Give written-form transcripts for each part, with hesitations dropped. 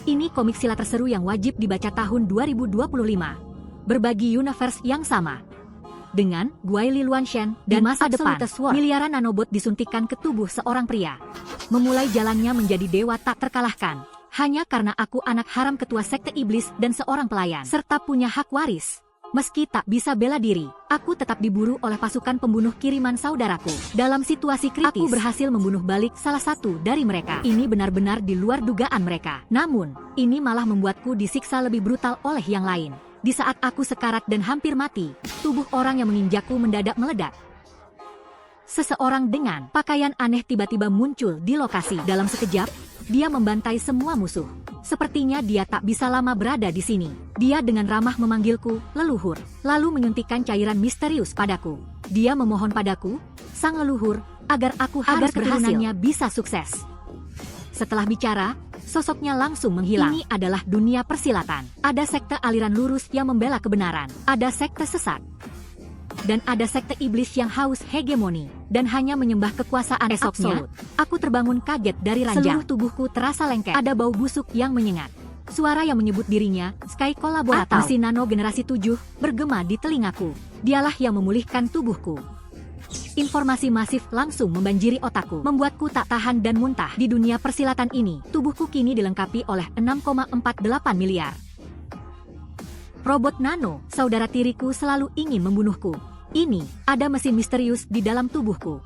Ini komik sila terseru yang wajib dibaca tahun 2025. Berbagi universe yang sama. Dengan Guai Li Luanshen dan masa depan, miliaran nanobot disuntikan ke tubuh seorang pria. Memulai jalannya menjadi dewa tak terkalahkan. Hanya karena aku anak haram ketua sekte iblis dan seorang pelayan, serta punya hak waris. Meski tak bisa bela diri, aku tetap diburu oleh pasukan pembunuh kiriman saudaraku. Dalam situasi kritis, aku berhasil membunuh balik salah satu dari mereka. Ini benar-benar di luar dugaan mereka. Namun, ini malah membuatku disiksa lebih brutal oleh yang lain. Di saat aku sekarat dan hampir mati, tubuh orang yang menginjakku mendadak meledak. Seseorang dengan pakaian aneh tiba-tiba muncul di lokasi. Dalam sekejap, dia membantai semua musuh. Sepertinya dia tak bisa lama berada di sini. Dia dengan ramah memanggilku, leluhur, lalu menyuntikkan cairan misterius padaku. Dia memohon padaku, sang leluhur, agar aku harus keturunannya bisa sukses. Setelah bicara, sosoknya langsung menghilang. Ini adalah dunia persilatan. Ada sekte aliran lurus yang membela kebenaran. Ada sekte sesat. Dan ada sekte iblis yang haus hegemoni, dan hanya menyembah kekuasaan absolut. Aku terbangun kaget dari ranjang. Seluruh tubuhku terasa lengket. Ada bau busuk yang menyengat. Suara yang menyebut dirinya, Sky Collaborator mesin nano generasi 7, bergema di telingaku. Dialah yang memulihkan tubuhku. Informasi masif langsung membanjiri otakku, membuatku tak tahan dan muntah. Di dunia persilatan ini, tubuhku kini dilengkapi oleh 6,48 miliar. Robot nano, saudara tiriku selalu ingin membunuhku. Ini, ada mesin misterius di dalam tubuhku.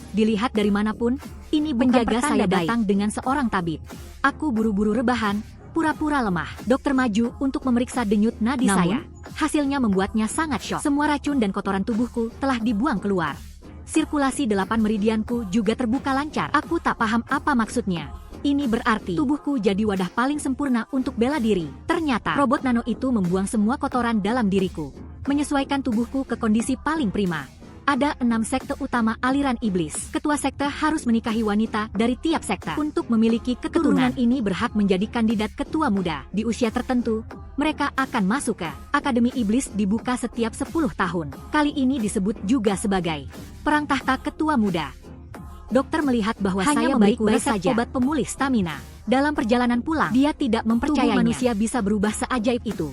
Dilihat dari manapun, ini penjaga saya datang dengan seorang tabib. Aku buru-buru rebahan, pura-pura lemah. Dokter maju untuk memeriksa denyut nadi saya. Hasilnya membuatnya sangat syok. Semua racun dan kotoran tubuhku telah dibuang keluar. Sirkulasi 8 meridianku juga terbuka lancar. Aku tak paham apa maksudnya. Ini berarti tubuhku jadi wadah paling sempurna untuk bela diri. Ternyata robot nano itu membuang semua kotoran dalam diriku, menyesuaikan tubuhku ke kondisi paling prima. Ada 6 sekte utama aliran iblis. Ketua sekte harus menikahi wanita dari tiap sekte. Untuk memiliki keturunan ini berhak menjadi kandidat ketua muda. Di usia tertentu, mereka akan masuk ke Akademi Iblis, dibuka setiap 10 tahun. Kali ini disebut juga sebagai Perang Tahta Ketua Muda. Dokter melihat bahwa saya memberiku resep obat pemulih stamina. Dalam perjalanan pulang, dia tidak mempercayainya. Tubuh manusia bisa berubah seajaib itu.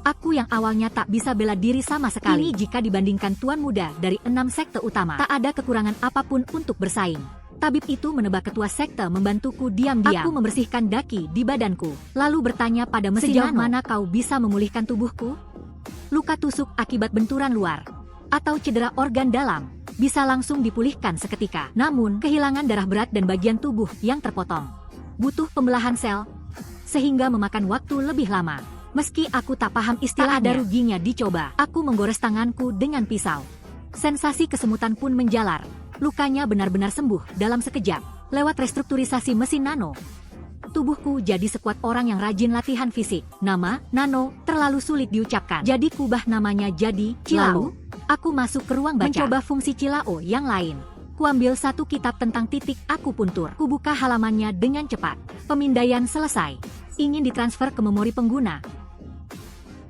Aku yang awalnya tak bisa bela diri sama sekali. Ini jika dibandingkan tuan muda dari 6 sekte utama, tak ada kekurangan apapun untuk bersaing. Tabib itu menebak ketua sekte membantuku diam-diam. Aku membersihkan daki di badanku, lalu bertanya pada mesin nano, sejauh mana kau bisa memulihkan tubuhku? Luka tusuk akibat benturan luar, atau cedera organ dalam, bisa langsung dipulihkan seketika. Namun, kehilangan darah berat dan bagian tubuh yang terpotong butuh pembelahan sel, sehingga memakan waktu lebih lama. Meski aku tak paham istilahnya, ada ruginya dicoba. Aku menggores tanganku dengan pisau. Sensasi kesemutan pun menjalar. Lukanya benar-benar sembuh dalam sekejap. Lewat restrukturisasi mesin nano, tubuhku jadi sekuat orang yang rajin latihan fisik. Nama, nano, terlalu sulit diucapkan. Jadi kubah namanya jadi Cilao. Aku masuk ke ruang baca, mencoba fungsi Cilao yang lain. Kuambil satu kitab tentang titik akupuntur. Kubuka halamannya dengan cepat. Pemindaian selesai. Ingin ditransfer ke memori pengguna.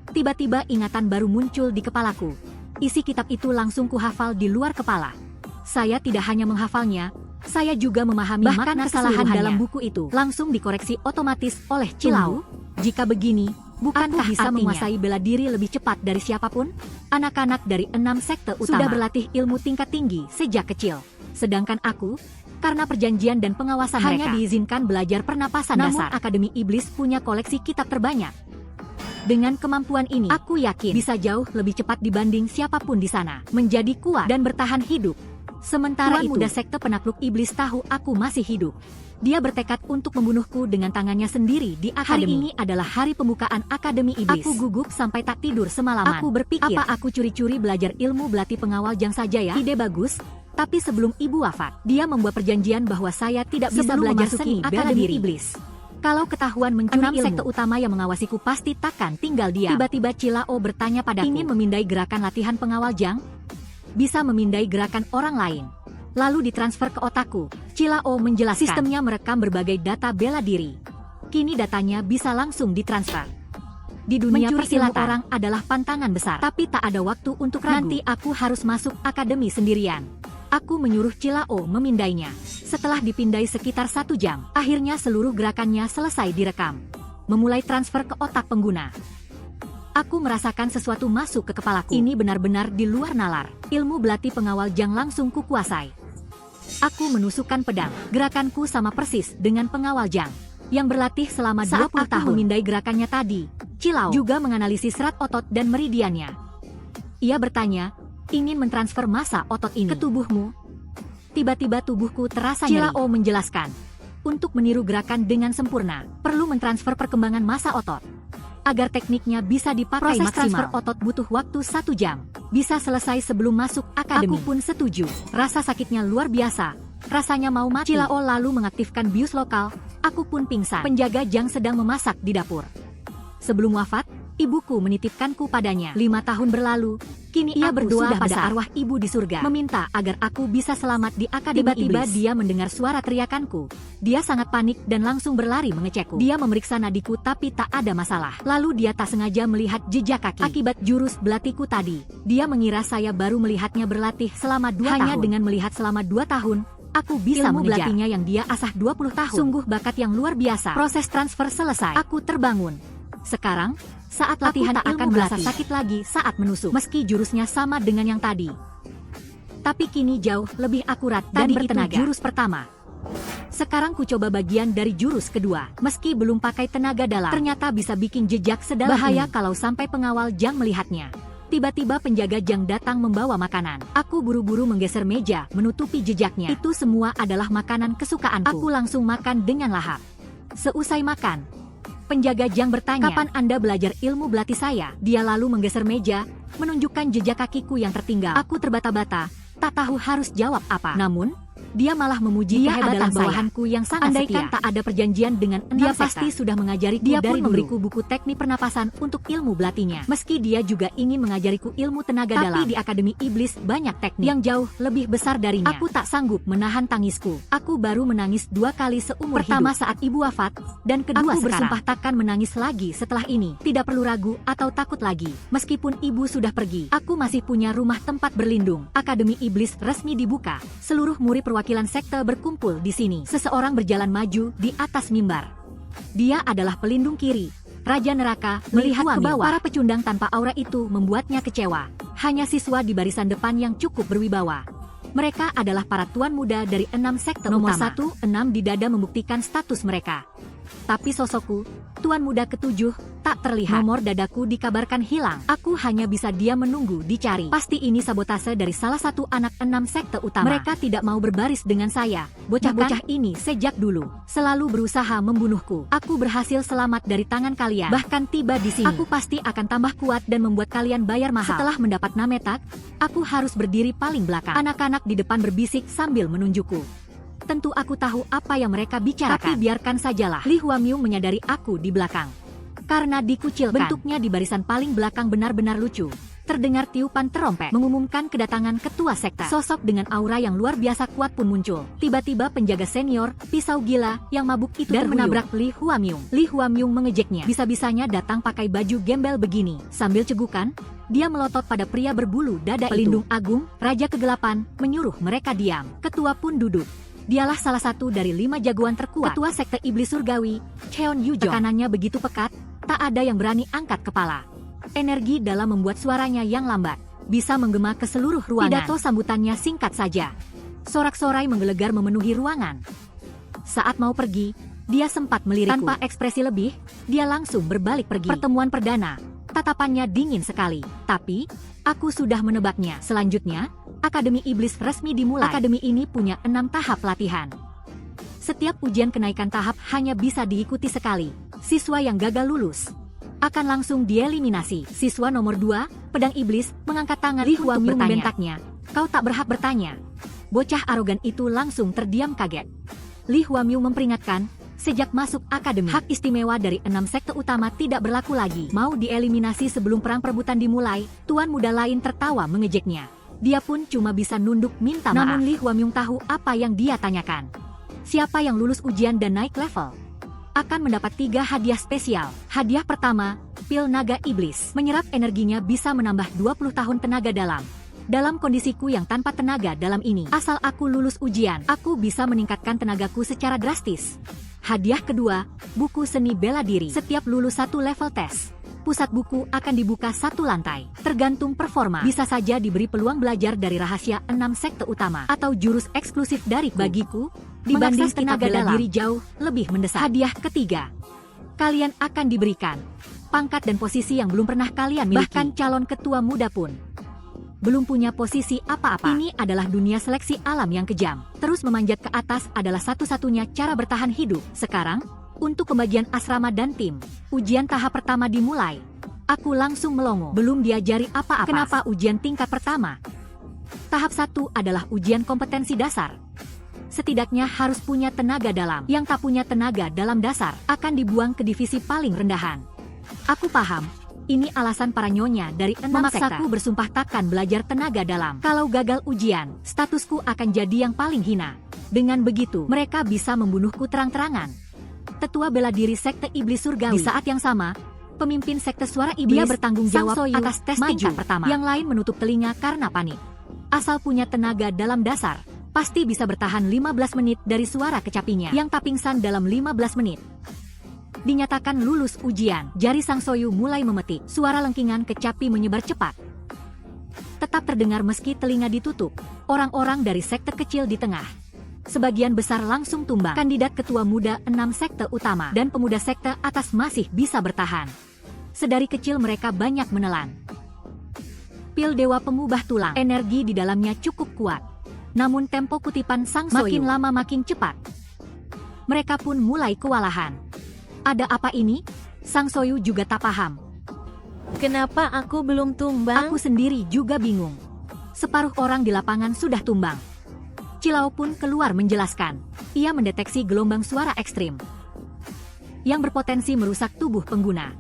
Tiba-tiba ingatan baru muncul di kepalaku. Isi kitab itu langsung kuhafal di luar kepala. Saya tidak hanya menghafalnya, saya juga memahami makna kesalahan dalam buku itu. Langsung dikoreksi otomatis oleh Cilao. Jika begini, bukankah bisa menguasai bela diri lebih cepat dari siapapun? Anak-anak dari 6 sekte utama sudah berlatih ilmu tingkat tinggi sejak kecil. Sedangkan aku, karena perjanjian dan pengawasan hanya diizinkan belajar pernapasan dasar. Namun Akademi Iblis punya koleksi kitab terbanyak. Dengan kemampuan ini, aku yakin bisa jauh lebih cepat dibanding siapapun di sana. Menjadi kuat dan bertahan hidup. Sementara itu, muda sekte penakluk iblis tahu aku masih hidup. Dia bertekad untuk membunuhku dengan tangannya sendiri di akademi. Hari ini adalah hari pembukaan Akademi Iblis. Aku gugup sampai tak tidur semalaman. Aku berpikir, apa aku curi-curi belajar ilmu belati pengawal jang saja ya? Ide bagus, tapi sebelum ibu wafat, dia membuat perjanjian bahwa saya tidak bisa belajar seni bela diri iblis. Kalau ketahuan mencuri ilmu, sekte utama yang mengawasiku pasti takkan tinggal diam. Tiba-tiba Cilao bertanya padaku, ingin memindai gerakan latihan pengawal jang? Bisa memindai gerakan orang lain, lalu ditransfer ke otakku. Cilao menjelaskan, sistemnya merekam berbagai data bela diri. Kini datanya bisa langsung ditransfer. Di dunia persilatan, orang adalah pantangan besar, tapi tak ada waktu untuk ragu. Nanti aku harus masuk akademi sendirian. Aku menyuruh Cilao memindainya. Setelah dipindai sekitar 1 jam, akhirnya seluruh gerakannya selesai direkam. memulai transfer ke otak pengguna. Aku merasakan sesuatu masuk ke kepalaku. Ini benar-benar di luar nalar. Ilmu belati pengawal Jang langsung kukuasai. Aku menusukkan pedang. Gerakanku sama persis dengan pengawal Jang yang berlatih selama 20 tahun. Memindai gerakannya tadi, Cilao juga menganalisis serat otot dan meridiannya. Ia bertanya, ingin mentransfer massa otot ini ke tubuhmu? Tiba-tiba tubuhku terasa nyeri. Cilao menjelaskan, untuk meniru gerakan dengan sempurna, perlu mentransfer perkembangan massa otot. Agar tekniknya bisa dipakai maksimal. Proses transfer otot butuh waktu 1 jam. Bisa selesai sebelum masuk akademi. Aku pun setuju. Rasa sakitnya luar biasa. Rasanya mau mati. Cilao lalu mengaktifkan bius lokal. Aku pun pingsan. Penjaga Jang sedang memasak di dapur. Sebelum wafat, ibuku menitipkanku padanya. 5 tahun berlalu, kini ia berdoa pada arwah ibu di surga, meminta agar aku bisa selamat di akademi. Tiba-tiba dia mendengar suara teriakanku. Dia sangat panik dan langsung berlari mengecekku. Dia memeriksa nadiku tapi tak ada masalah. Lalu dia tak sengaja melihat jejak kaki. Akibat jurus belatiku tadi, dia mengira saya baru melihatnya berlatih selama 2 tahun. Hanya dengan melihat selama 2 tahun, aku bisa mengejar. Belatinya yang dia asah 20 tahun. Sungguh bakat yang luar biasa. Proses transfer selesai. Aku terbangun. Sekarang, saat latihan tak akan merasa sakit lagi saat menusuk. Meski jurusnya sama dengan yang tadi. Tapi kini jauh lebih akurat dan bertenaga. Itu jurus pertama. Sekarang ku coba bagian dari jurus kedua. Meski belum pakai tenaga dalam, ternyata bisa bikin jejak sedalam bahaya kalau sampai pengawal Jang melihatnya. Tiba-tiba penjaga Jang datang membawa makanan. Aku buru-buru menggeser meja, menutupi jejaknya. Itu semua adalah makanan kesukaanku. Aku langsung makan dengan lahap. Seusai makan, penjaga Jang bertanya, kapan Anda belajar ilmu belati saya? Dia lalu menggeser meja, menunjukkan jejak kakiku yang tertinggal. Aku terbata-bata, tak tahu harus jawab apa. Namun, dia malah memuji kehebatan bawahanku yang sangat setia. Andaikan tak ada perjanjian dengan 6 dia pasti sudah mengajariku. Dia pun memberiku buku teknik pernapasan untuk ilmu belatinya. Meski dia juga ingin mengajariku ilmu tenaga dalam. Tapi di Akademi Iblis banyak teknik yang jauh lebih besar darinya. Aku tak sanggup menahan tangisku. Aku baru menangis 2 kali seumur hidup. Pertama saat ibu wafat, dan kedua aku bersumpah takkan menangis lagi setelah ini. Tidak perlu ragu atau takut lagi. Meskipun ibu sudah pergi, aku masih punya rumah tempat berlindung. Akademi Iblis resmi dibuka. Seluruh murid perwakilan sekte berkumpul di sini. Seseorang berjalan maju di atas mimbar. Dia adalah pelindung kiri, Raja Neraka. Melihat ke bawah, para pecundang tanpa aura itu membuatnya kecewa. Hanya siswa di barisan depan yang cukup berwibawa. Mereka adalah para tuan muda dari 6 sekte nomor utama. 1, 6 di dada membuktikan status mereka. Tapi sosokku, tuan muda ke-7, tak terlihat. Nomor dadaku dikabarkan hilang. Aku hanya bisa diam menunggu dicari. Pasti ini sabotase dari salah satu anak 6 sekte utama. Mereka tidak mau berbaris dengan saya. Bocah-bocah ini sejak dulu selalu berusaha membunuhku. Aku berhasil selamat dari tangan kalian. Bahkan tiba di sini, aku pasti akan tambah kuat dan membuat kalian bayar mahal. Setelah mendapat nametak, aku harus berdiri paling belakang. Anak-anak di depan berbisik sambil menunjukku. Tentu aku tahu apa yang mereka bicarakan. Tapi biarkan sajalah. Li Huamiung menyadari aku di belakang. Karena dikucilkan, bentuknya di barisan paling belakang benar-benar lucu. Terdengar tiupan terompet mengumumkan kedatangan ketua sekte. Sosok dengan aura yang luar biasa kuat pun muncul. Tiba-tiba penjaga senior, pisau gila, yang mabuk itu dan menabrak Li Huamiung. Li Huamiung mengejeknya. Bisa-bisanya datang pakai baju gembel begini. Sambil cegukan, dia melotot pada pria berbulu dada pelindung itu. Agung, Raja Kegelapan, menyuruh mereka diam. Ketua pun duduk. Dialah salah satu dari 5 jagoan terkuat. Ketua sekte iblis surgawi, Cheon Yuzhong. Tekanannya begitu pekat, tak ada yang berani angkat kepala. Energi dalam membuat suaranya yang lambat bisa menggema ke seluruh ruangan. Pidato sambutannya singkat saja. Sorak-sorai menggelegar memenuhi ruangan. Saat mau pergi, dia sempat melirikku. Tanpa ekspresi lebih, dia langsung berbalik pergi. Pertemuan perdana, tatapannya dingin sekali. Tapi, aku sudah menebaknya. Selanjutnya, Akademi Iblis resmi dimulai. Akademi ini punya 6 tahap latihan. Setiap ujian kenaikan tahap hanya bisa diikuti sekali. Siswa yang gagal lulus akan langsung dieliminasi. Siswa nomor 2, Pedang Iblis, mengangkat tangan untuk membentaknya. Kau tak berhak bertanya. Bocah arogan itu langsung terdiam kaget. Li Huamiung memperingatkan, sejak masuk akademi, hak istimewa dari 6 sekte utama tidak berlaku lagi. Mau dieliminasi sebelum perang perebutan dimulai, tuan muda lain tertawa mengejeknya. Dia pun cuma bisa nunduk minta maaf. Namun Li Huamiung tahu apa yang dia tanyakan. Siapa yang lulus ujian dan naik level akan mendapat 3 hadiah spesial. Hadiah pertama, pil naga iblis. Menyerap energinya bisa menambah 20 tahun tenaga dalam. Dalam kondisiku yang tanpa tenaga dalam ini, asal aku lulus ujian, aku bisa meningkatkan tenagaku secara drastis. Hadiah kedua, buku seni bela diri. Setiap lulus satu level tes, pusat buku akan dibuka satu lantai. Tergantung performa, bisa saja diberi peluang belajar dari rahasia 6 sekte utama atau jurus eksklusif dari bagiku. Dibanding tenaga bela diri jauh lebih mendesak. Hadiah ketiga, kalian akan diberikan pangkat dan posisi yang belum pernah kalian miliki. Bahkan calon ketua muda pun belum punya posisi apa-apa. Ini adalah dunia seleksi alam yang kejam. Terus memanjat ke atas adalah satu-satunya cara bertahan hidup. Sekarang, untuk pembagian asrama dan tim, ujian tahap pertama dimulai. Aku langsung melongo. Belum diajari apa-apa. Kenapa ujian tingkat pertama? Tahap 1 adalah ujian kompetensi dasar. Setidaknya harus punya tenaga dalam. Yang tak punya tenaga dalam dasar akan dibuang ke divisi paling rendahan. Aku paham. Ini alasan para nyonya dari 6 memaksaku bersumpah takkan belajar tenaga dalam. Kalau gagal ujian, statusku akan jadi yang paling hina. Dengan begitu, mereka bisa membunuhku terang-terangan. Tetua bela diri sekte iblis surgawi. Di saat yang sama, pemimpin sekte suara iblis, dia bertanggung jawab atas tes tingkat pertama. Yang lain menutup telinga karena panik. Asal punya tenaga dalam dasar, pasti bisa bertahan 15 menit dari suara kecapinya. Yang tak pingsan dalam 15 menit. Dinyatakan lulus ujian, jari Sang Soyu mulai memetik. Suara lengkingan kecapi menyebar cepat. Tetap terdengar meski telinga ditutup. Orang-orang dari sekte kecil di tengah, sebagian besar langsung tumbang. Kandidat ketua muda 6 sekte utama dan pemuda sekte atas masih bisa bertahan. Sedari kecil mereka banyak menelan pil dewa pengubah tulang. Energi di dalamnya cukup kuat. Namun tempo kutipan Sang Soyu makin lama makin cepat. Mereka pun mulai kewalahan. Ada apa ini? Sang Soyu juga tak paham. Kenapa aku belum tumbang? Aku sendiri juga bingung. Separuh orang di lapangan sudah tumbang. Cilao pun keluar menjelaskan. Ia mendeteksi gelombang suara ekstrim yang berpotensi merusak tubuh pengguna.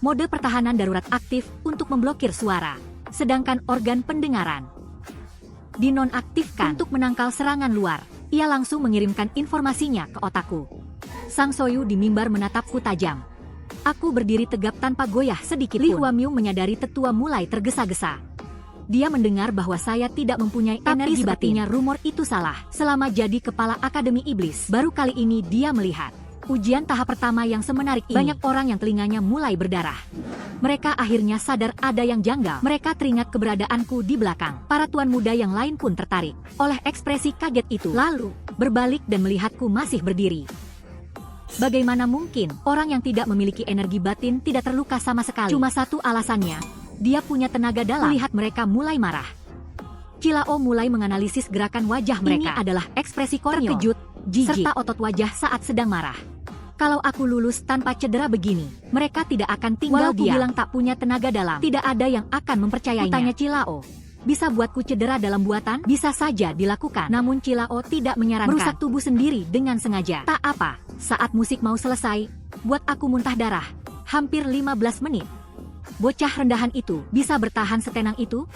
Mode pertahanan darurat aktif untuk memblokir suara. Sedangkan organ pendengaran dinonaktifkan untuk menangkal serangan luar. Ia langsung mengirimkan informasinya ke otakku. Sang Soyu di mimbar menatapku tajam. Aku berdiri tegap tanpa goyah sedikit pun. Li Huamyung menyadari tetua mulai tergesa-gesa. Dia mendengar bahwa saya tidak mempunyai energi batin. Rumor itu salah. Selama jadi kepala Akademi Iblis, baru kali ini dia melihat ujian tahap pertama yang semenarik ini. Banyak orang yang telinganya mulai berdarah. Mereka akhirnya sadar ada yang janggal. Mereka teringat keberadaanku di belakang. Para tuan muda yang lain pun tertarik oleh ekspresi kaget itu. Lalu, berbalik dan melihatku masih berdiri. Bagaimana mungkin orang yang tidak memiliki energi batin tidak terluka sama sekali? Cuma satu alasannya, dia punya tenaga dalam. Lihat mereka mulai marah. Cilao mulai menganalisis gerakan wajah mereka. Ini adalah ekspresi konyol, terkejut, jijik, serta otot wajah saat sedang marah. Kalau aku lulus tanpa cedera begini, mereka tidak akan tinggal diam. Walau ku bilang tak punya tenaga dalam, tidak ada yang akan mempercayainya. Tanya Cilao. Bisa buatku cedera dalam buatan? Bisa saja dilakukan. Namun Cilao tidak menyarankan merusak tubuh sendiri dengan sengaja. Tak apa, saat musik mau selesai, buat aku muntah darah. Hampir 15 menit. Bocah rendahan itu bisa bertahan setenang itu?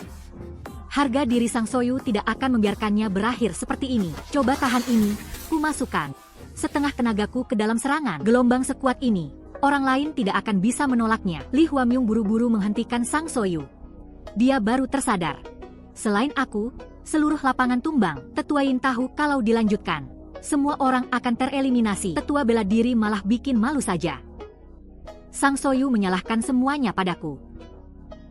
Harga diri Sang Soyu tidak akan membiarkannya berakhir seperti ini. Coba tahan ini, ku masukkan setengah tenagaku ke dalam serangan. Gelombang sekuat ini, orang lain tidak akan bisa menolaknya. Li Huamyung buru-buru menghentikan Sang Soyu. Dia baru tersadar. Selain aku, seluruh lapangan tumbang. Tetua Yin tahu kalau dilanjutkan, semua orang akan tereliminasi. Tetua bela diri malah bikin malu saja. Sang Soyu menyalahkan semuanya padaku.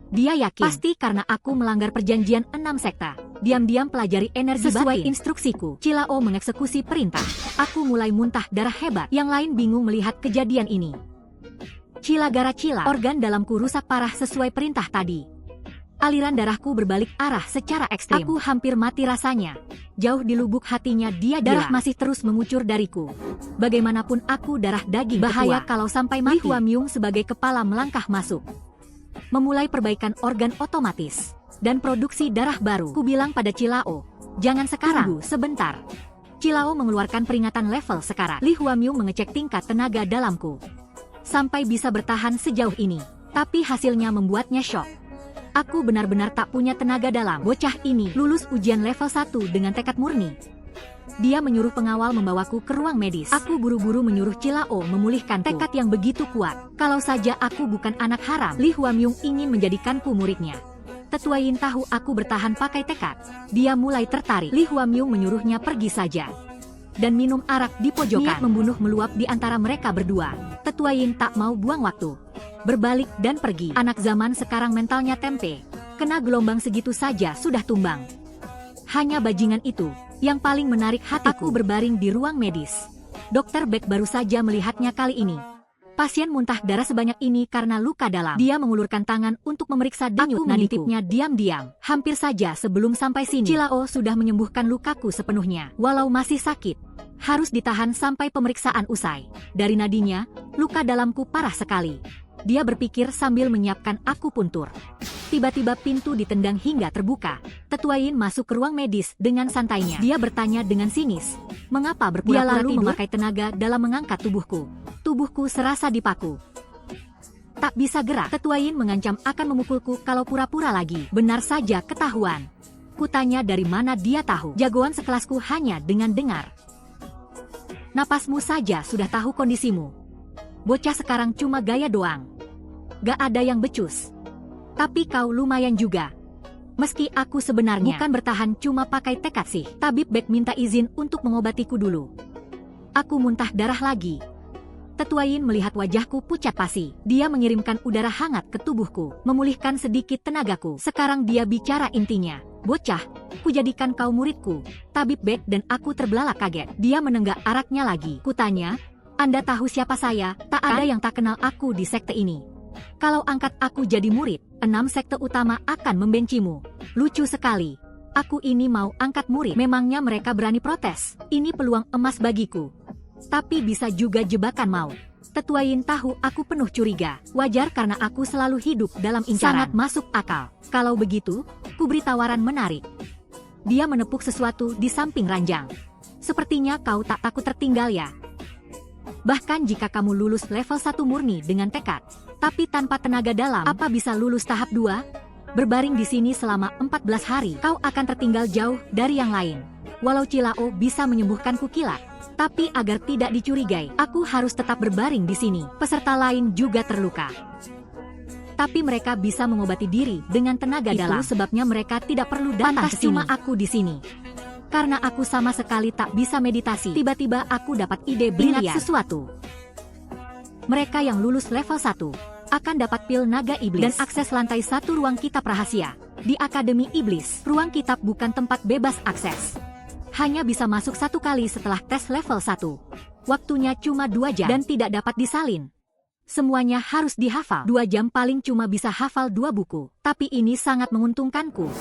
Dia yakin pasti karena aku melanggar perjanjian 6 sekta. Diam-diam pelajari energi sesuai batin. Instruksiku. Cilao mengeksekusi perintah. Aku mulai muntah darah hebat. Yang lain bingung melihat kejadian ini. Cila gara cila, organ dalamku rusak parah sesuai perintah tadi. Aliran darahku berbalik arah secara ekstrim. Aku hampir mati rasanya. Jauh di lubuk hatinya dia darah masih terus mengucur dariku. Bagaimanapun aku darah daging. Bahaya kalau sampai mati. Li Huamyung sebagai kepala melangkah masuk. Memulai perbaikan organ otomatis dan produksi darah baru. Ku bilang pada Cilao, jangan sekarang, tunggu sebentar. Cilao mengeluarkan peringatan level sekarang. Li Huamyung mengecek tingkat tenaga dalamku. Sampai bisa bertahan sejauh ini, tapi hasilnya membuatnya syok. Aku benar-benar tak punya tenaga dalam. Bocah ini lulus ujian level 1 dengan tekad murni. Dia menyuruh pengawal membawaku ke ruang medis. Aku buru-buru menyuruh Cilao memulihkan tekad yang begitu kuat. Kalau saja aku bukan anak haram, Li Huamyung ingin menjadikanku muridnya. Tetua Yin tahu aku bertahan pakai tekad. Dia mulai tertarik. Li Huamyu menyuruhnya pergi saja dan minum arak di pojokan. Niat membunuh meluap di antara mereka berdua. Tetua Yin tak mau buang waktu. Berbalik dan pergi. Anak zaman sekarang mentalnya tempe. Kena gelombang segitu saja sudah tumbang. Hanya bajingan itu yang paling menarik hatiku. Aku berbaring di ruang medis. Dokter Beck baru saja melihatnya kali ini. Pasien muntah darah sebanyak ini karena luka dalam. Dia mengulurkan tangan untuk memeriksa denyut nadiku. Menitipnya diam-diam. Hampir saja sebelum sampai sini, Cilao sudah menyembuhkan lukaku sepenuhnya. Walau masih sakit, harus ditahan sampai pemeriksaan usai. Dari nadinya, luka dalamku parah sekali. Dia berpikir sambil menyiapkan akupuntur. Tiba-tiba pintu ditendang hingga terbuka. Tetua Yin masuk ke ruang medis dengan santainya. Dia bertanya dengan sinis, mengapa berpura-pura tidur? Memakai tenaga dalam mengangkat tubuhku. Tubuhku serasa dipaku. Tak bisa gerak. Tetua Yin mengancam akan memukulku kalau pura-pura lagi. Benar saja ketahuan. Kutanya dari mana dia tahu. Jagoan sekelasku hanya dengan dengar napasmu saja sudah tahu kondisimu. Bocah sekarang cuma gaya doang. Gak ada yang becus. Tapi kau lumayan juga. Meski aku sebenarnya bukan bertahan cuma pakai tekad sih. Tabib Beck minta izin untuk mengobatiku dulu. Aku muntah darah lagi. Tetua Yin melihat wajahku pucat pasi. Dia mengirimkan udara hangat ke tubuhku, memulihkan sedikit tenagaku. Sekarang dia bicara intinya. Bocah, kujadikan kau muridku. Tabib Beck dan aku terbelalak kaget. Dia menenggak araknya lagi. Kutanya, Anda tahu siapa saya? Tak ada yang tak kenal aku di sekte ini. Kalau angkat aku jadi murid, 6 sekte utama akan membencimu. Lucu sekali. Aku ini mau angkat murid. Memangnya mereka berani protes? Ini peluang emas bagiku. Tapi bisa juga jebakan mau. Tetua Yin tahu aku penuh curiga. Wajar karena aku selalu hidup dalam incaran. Sangat masuk akal. Kalau begitu, kuberi tawaran menarik. Dia menepuk sesuatu di samping ranjang. Sepertinya kau tak takut tertinggal ya. Bahkan jika kamu lulus level 1 murni dengan tekad, tapi tanpa tenaga dalam, apa bisa lulus tahap 2? Berbaring di sini selama 14 hari, kau akan tertinggal jauh dari yang lain. Walau Cilao bisa menyembuhkanku kilat, tapi agar tidak dicurigai, aku harus tetap berbaring di sini. Peserta lain juga terluka. Tapi mereka bisa mengobati diri dengan tenaga dalam. Itu sebabnya mereka tidak perlu datang ke sini. Cuma aku di sini. Karena aku sama sekali tak bisa meditasi. Tiba-tiba aku dapat ide brilian. Ingat sesuatu. Mereka yang lulus level 1 akan dapat pil naga iblis dan akses lantai 1 ruang kitab rahasia di Akademi Iblis. Ruang kitab bukan tempat bebas akses. Hanya bisa masuk 1 kali setelah tes level 1. Waktunya cuma 2 jam dan tidak dapat disalin. Semuanya harus dihafal. 2 jam paling cuma bisa hafal 2 buku. Tapi ini sangat menguntungkanku.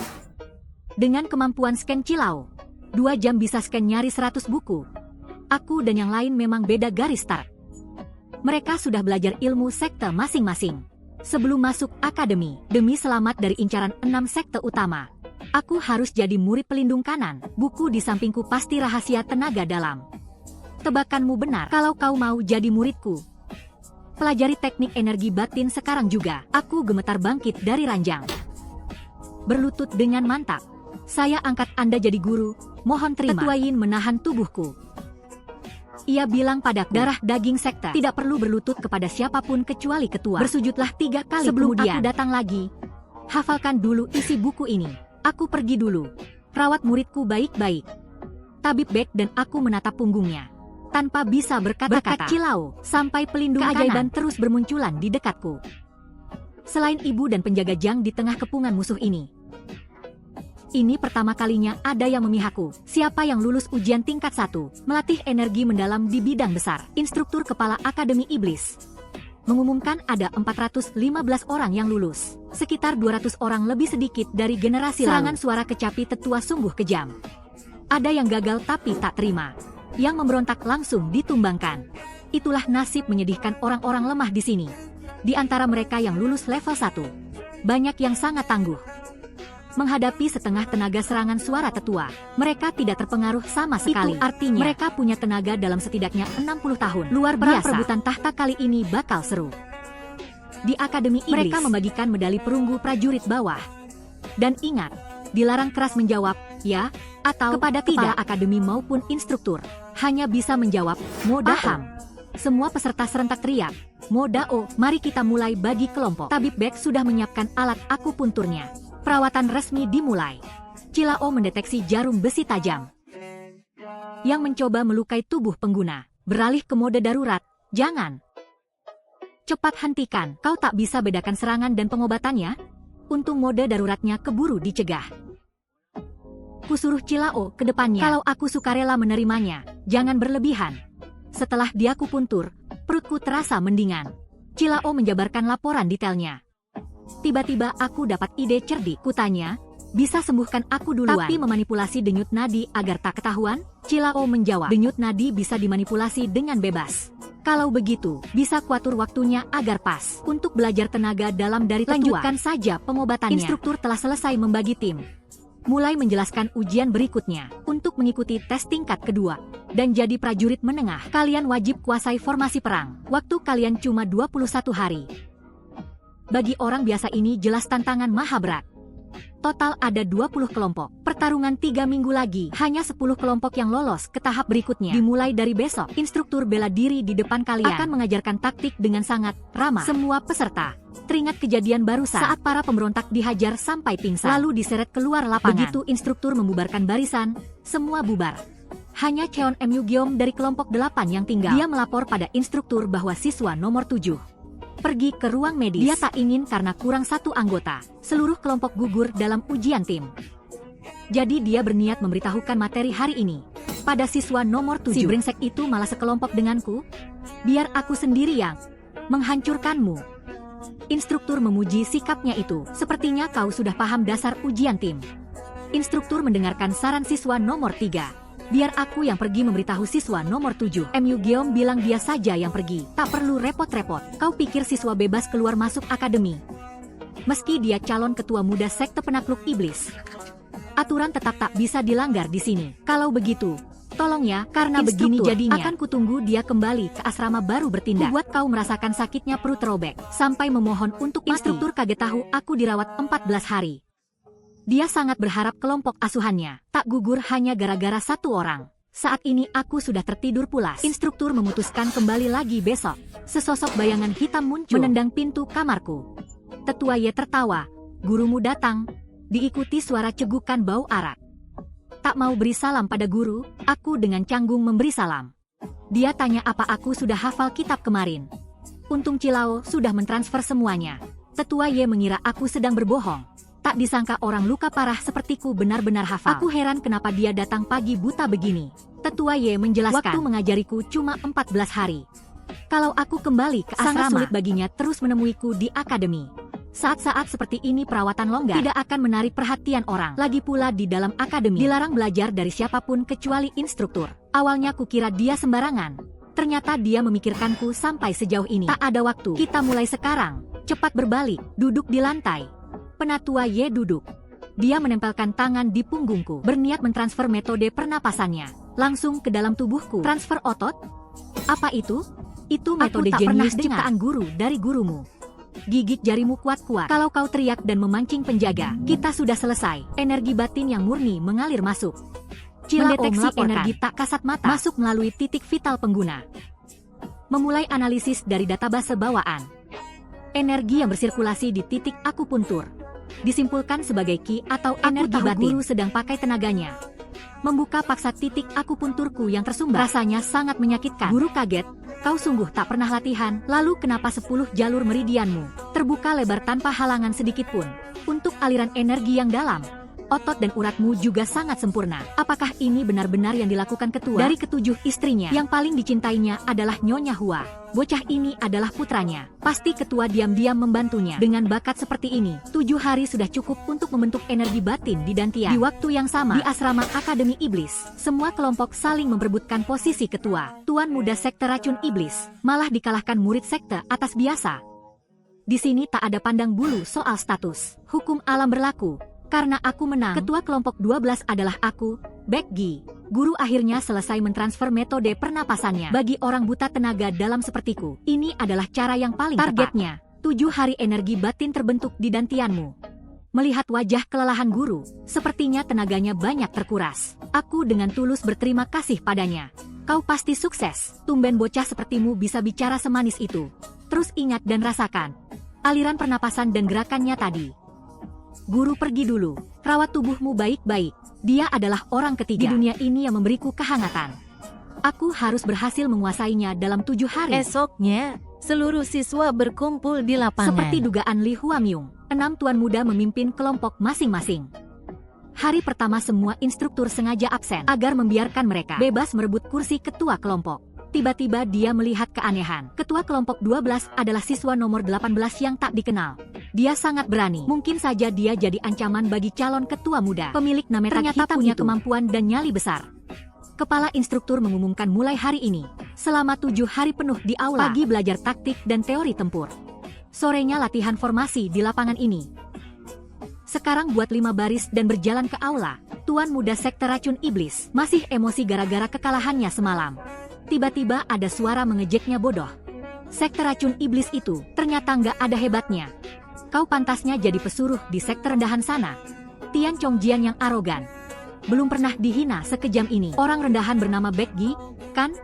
Dengan kemampuan scan Cilao, 2 jam bisa scan nyaris 100 buku. Aku dan yang lain memang beda garis start. Mereka sudah belajar ilmu sekte masing-masing sebelum masuk akademi. Demi selamat dari incaran 6 sekte utama, aku harus jadi murid pelindung kanan. Buku di sampingku pasti rahasia tenaga dalam. Tebakanmu benar. Kalau kau mau jadi muridku, pelajari teknik energi batin sekarang juga. Aku gemetar bangkit dari ranjang. Berlutut dengan mantap. Saya angkat Anda jadi guru. Mohon terima. Tetua Yin menahan tubuhku. Ia bilang padaku, darah daging sekte tidak perlu berlutut kepada siapapun kecuali ketua. Bersujudlah 3 kali sebelum kemudian aku datang lagi. Hafalkan dulu isi buku ini. Aku pergi dulu. Rawat muridku baik-baik. Tabib Beck dan aku menatap punggungnya. Tanpa bisa berkata-kata. Cilao, sampai pelindung keajaiban terus bermunculan di dekatku. Selain ibu dan penjaga Jang di tengah kepungan musuh ini. Ini pertama kalinya ada yang memihakku. Siapa yang lulus ujian tingkat 1, melatih energi mendalam di bidang besar. Instruktur kepala Akademi Iblis mengumumkan ada 415 orang yang lulus. Sekitar 200 orang lebih sedikit dari generasi serangan lalu. Suara kecapi tetua sungguh kejam. Ada yang gagal tapi tak terima. Yang memberontak langsung ditumbangkan. Itulah nasib menyedihkan orang-orang lemah di sini. Di antara mereka yang lulus level 1, banyak yang sangat tangguh. Menghadapi setengah tenaga serangan suara tetua, mereka tidak terpengaruh sama sekali. Itu artinya mereka punya tenaga dalam setidaknya 60 tahun. Luar biasa. Perebutan tahta kali ini bakal seru. Di Akademi Iblis, mereka membagikan medali perunggu prajurit bawah. Dan ingat, dilarang keras menjawab ya atau kepada kepala akademi maupun instruktur. Hanya bisa menjawab moda. Paham. Semua peserta serentak teriak, Moda O. Mari kita mulai bagi kelompok. Tabib Beck sudah menyiapkan alat akupunturnya. Perawatan resmi dimulai. Cilao mendeteksi jarum besi tajam yang mencoba melukai tubuh pengguna. Beralih ke mode darurat. Jangan. Cepat hentikan. Kau tak bisa bedakan serangan dan pengobatannya? Untung mode daruratnya keburu dicegah. Kusuruh Cilao ke depannya. Kalau aku sukarela menerimanya, jangan berlebihan. Setelah dia kupuntur, perutku terasa mendingan. Cilao menjabarkan laporan detailnya. Tiba-tiba aku dapat ide cerdik. Kutanya, bisa sembuhkan aku duluan. Tapi memanipulasi denyut nadi agar tak ketahuan? Cilao menjawab, denyut nadi bisa dimanipulasi dengan bebas. Kalau begitu, bisa kuatur waktunya agar pas. Untuk belajar tenaga dalam dari tetua. Lanjutkan saja pengobatannya. Instruktur telah selesai membagi tim. Mulai menjelaskan ujian berikutnya. Untuk mengikuti tes tingkat kedua dan jadi prajurit menengah, kalian wajib kuasai formasi perang. Waktu kalian cuma 21 hari. Bagi orang biasa ini jelas tantangan maha berat. Total ada 20 kelompok. Pertarungan 3 minggu lagi. Hanya 10 kelompok yang lolos ke tahap berikutnya. Dimulai dari besok, instruktur bela diri di depan kalian akan mengajarkan taktik dengan sangat ramah. Semua peserta teringat kejadian barusan saat para pemberontak dihajar sampai pingsan, lalu diseret keluar lapangan. Begitu instruktur membubarkan barisan, semua bubar. Hanya Cheon Myugyom dari kelompok 8 yang tinggal. Dia melapor pada instruktur bahwa siswa nomor 7 pergi ke ruang medis. Dia tak ingin karena kurang satu anggota. Seluruh kelompok gugur dalam ujian tim. Jadi dia berniat memberitahukan materi hari ini pada siswa nomor 7. Si brengsek itu malah sekelompok denganku. Biar aku sendiri yang menghancurkanmu. Instruktur memuji sikapnya itu. Sepertinya kau sudah paham dasar ujian tim. Instruktur mendengarkan saran siswa nomor 3. Biar aku yang pergi memberitahu siswa nomor 7. Myugyom bilang dia saja yang pergi. Tak perlu repot-repot. Kau pikir siswa bebas keluar masuk akademi? Meski dia calon ketua muda sekte penakluk iblis, aturan tetap tak bisa dilanggar di sini. Kalau begitu, tolong ya, karena begini jadinya. Akan kutunggu dia kembali ke asrama baru bertindak. Buat kau merasakan sakitnya perut robek, sampai memohon untuk mati. Instruktur kaget tahu aku dirawat 14 hari. Dia sangat berharap kelompok asuhannya tak gugur hanya gara-gara satu orang. Saat ini aku sudah tertidur pulas. Instruktur memutuskan kembali lagi besok. Sesosok bayangan hitam muncul menendang pintu kamarku. Tetua Ye tertawa. Gurumu datang. Diikuti suara cegukan bau arak. Tak mau beri salam pada guru, aku dengan canggung memberi salam. Dia tanya apa aku sudah hafal kitab kemarin. Untung Cilao sudah mentransfer semuanya. Tetua Ye mengira aku sedang berbohong. Tak disangka orang luka parah sepertiku benar-benar hafal. Aku heran kenapa dia datang pagi buta begini. Tetua Ye menjelaskan, waktu mengajariku cuma 14 hari. Kalau aku kembali ke asrama, sangat sulit baginya terus menemuiku di akademi. Saat-saat seperti ini perawatan longgar tidak akan menarik perhatian orang. Lagi pula di dalam akademi dilarang belajar dari siapapun kecuali instruktur. Awalnya kukira dia sembarangan. Ternyata dia memikirkanku sampai sejauh ini. Tak ada waktu. Kita mulai sekarang. Cepat berbalik. Duduk di lantai. Penatua Ye duduk. Dia menempelkan tangan di punggungku, berniat mentransfer metode pernapasannya langsung ke dalam tubuhku. Transfer otot? Apa itu? Itu metode jenius ciptaan guru dari gurumu. Gigit jarimu kuat-kuat. Kalau kau teriak dan memancing penjaga, kita sudah selesai. Energi batin yang murni mengalir masuk. Cilao mendeteksi energi tak kasat mata masuk melalui titik vital pengguna. Memulai analisis dari database bawaan. Energi yang bersirkulasi di titik akupuntur disimpulkan sebagai ki atau energi batin. Guru sedang pakai tenaganya membuka paksa titik akupunturku yang tersumbat. Rasanya sangat menyakitkan. Guru kaget. Kau sungguh tak pernah latihan. Lalu kenapa 10 jalur meridianmu terbuka lebar tanpa halangan sedikit pun untuk aliran energi yang dalam? Otot dan uratmu juga sangat sempurna. Apakah ini benar-benar yang dilakukan ketua? Dari ke-7 istrinya, yang paling dicintainya adalah Nyonya Hua. Bocah ini adalah putranya. Pasti ketua diam-diam membantunya. Dengan bakat seperti ini, 7 hari sudah cukup untuk membentuk energi batin di Dantian. Di waktu yang sama, di asrama Akademi Iblis, semua kelompok saling memperebutkan posisi ketua. Tuan muda sekte racun iblis malah dikalahkan murid sekte atas biasa. Di sini tak ada pandang bulu soal status. Hukum alam berlaku. Karena aku menang, ketua kelompok 12 adalah aku, Baekgi. Guru akhirnya selesai mentransfer metode pernapasannya. Bagi orang buta tenaga dalam sepertiku, ini adalah cara yang paling targetnya. 7 hari energi batin terbentuk di dantianmu. Melihat wajah kelelahan guru, sepertinya tenaganya banyak terkuras. Aku dengan tulus berterima kasih padanya. Kau pasti sukses. Tumben bocah sepertimu bisa bicara semanis itu. Terus ingat dan rasakan aliran pernapasan dan gerakannya tadi. Guru pergi dulu. Rawat tubuhmu baik-baik. Dia adalah orang ketiga di dunia ini yang memberiku kehangatan. Aku harus berhasil menguasainya dalam 7 hari. Esoknya, seluruh siswa berkumpul di lapangan. Seperti dugaan Li Huamyung, 6 tuan muda memimpin kelompok masing-masing. Hari pertama semua instruktur sengaja absen agar membiarkan mereka bebas merebut kursi ketua kelompok. Tiba-tiba dia melihat keanehan. Ketua kelompok 12 adalah siswa nomor 18 yang tak dikenal. Dia sangat berani. Mungkin saja dia jadi ancaman bagi calon ketua muda. Pemilik nametak hitam punya kemampuan dan nyali besar. Kepala instruktur mengumumkan mulai hari ini, selama 7 hari penuh di aula. Pagi belajar taktik dan teori tempur. Sorenya latihan formasi di lapangan ini. Sekarang buat 5 baris dan berjalan ke aula. Tuan muda sekte racun iblis masih emosi gara-gara kekalahannya semalam. Tiba-tiba ada suara mengejeknya bodoh. Sekte racun iblis itu ternyata nggak ada hebatnya. Kau pantasnya jadi pesuruh di sekte rendahan sana. Tian Chongjian yang arogan. Belum pernah dihina sekejam ini. Orang rendahan bernama Baekgi, kan?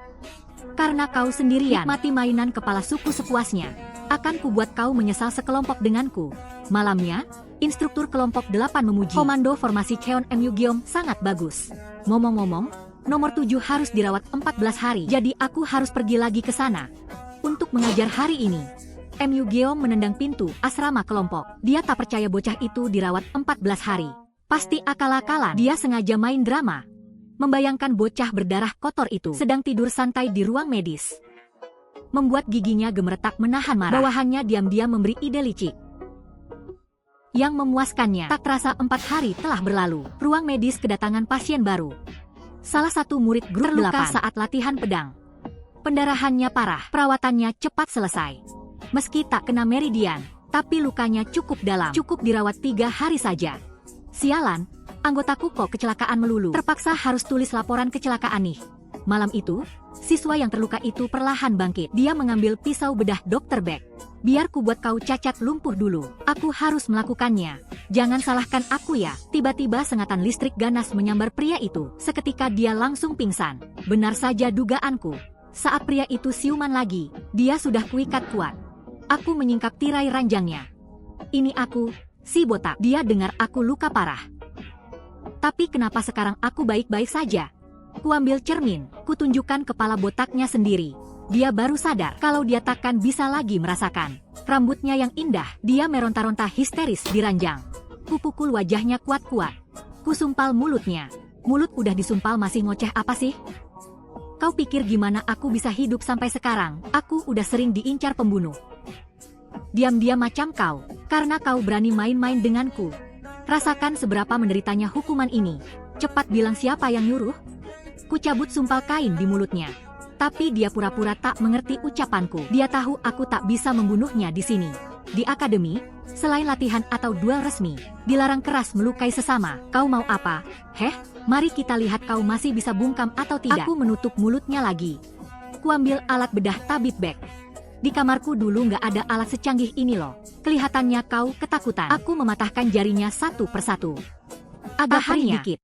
Karena kau sendirian mati mainan kepala suku sepuasnya. Akan kubuat kau menyesal sekelompok denganku. Malamnya, instruktur kelompok 8 memuji. Komando formasi Cheon Mu Gyeom sangat bagus. Ngomong-ngomong, nomor 7 harus dirawat 14 hari. Jadi aku harus pergi lagi ke sana untuk mengajar hari ini. Mu Gyeom menendang pintu asrama kelompok. Dia tak percaya bocah itu dirawat 14 hari. Pasti akal-akalan. Dia sengaja main drama. Membayangkan bocah berdarah kotor itu sedang tidur santai di ruang medis. Membuat giginya gemeretak menahan marah. Bawahannya diam-diam memberi ide licik. Yang memuaskannya, tak terasa 4 hari telah berlalu. Ruang medis kedatangan pasien baru. Salah satu murid grup terluka saat latihan pedang. Pendarahannya parah, perawatannya cepat selesai. Meski tak kena meridian, tapi lukanya cukup dalam. Cukup dirawat 3 hari saja. Sialan, anggotaku kok kecelakaan melulu. Terpaksa harus tulis laporan kecelakaan nih. Malam itu, siswa yang terluka itu perlahan bangkit. Dia mengambil pisau bedah Dr. Beck. Biar ku buat kau cacat lumpuh dulu. Aku harus melakukannya. Jangan salahkan aku ya. Tiba-tiba sengatan listrik ganas menyambar pria itu. Seketika dia langsung pingsan. Benar saja dugaanku. Saat pria itu siuman lagi, dia sudah kuikat kuat. Aku menyingkap tirai ranjangnya. Ini aku, si botak. Dia dengar aku luka parah. Tapi kenapa sekarang aku baik-baik saja? Kuambil cermin, kutunjukkan kepala botaknya sendiri. Dia baru sadar kalau dia takkan bisa lagi merasakan. Rambutnya yang indah, dia meronta-ronta histeris di ranjang. Kupukul wajahnya kuat-kuat. Kusumpal mulutnya. Mulut udah disumpal masih ngoceh apa sih? Kau pikir gimana aku bisa hidup sampai sekarang? Aku udah sering diincar pembunuh. Diam-diam macam kau, karena kau berani main-main denganku. Rasakan seberapa menderitanya hukuman ini. Cepat bilang siapa yang nyuruh? Ku cabut sumpal kain di mulutnya. Tapi dia pura-pura tak mengerti ucapanku. Dia tahu aku tak bisa membunuhnya di sini. Di akademi, selain latihan atau duel resmi, dilarang keras melukai sesama. Kau mau apa? Heh, mari kita lihat kau masih bisa bungkam atau tidak. Aku menutup mulutnya lagi. Kuambil alat bedah tabib Beck. Di kamarku dulu nggak ada alat secanggih ini loh. Kelihatannya kau ketakutan. Aku mematahkan jarinya satu persatu. Agak perih dikit.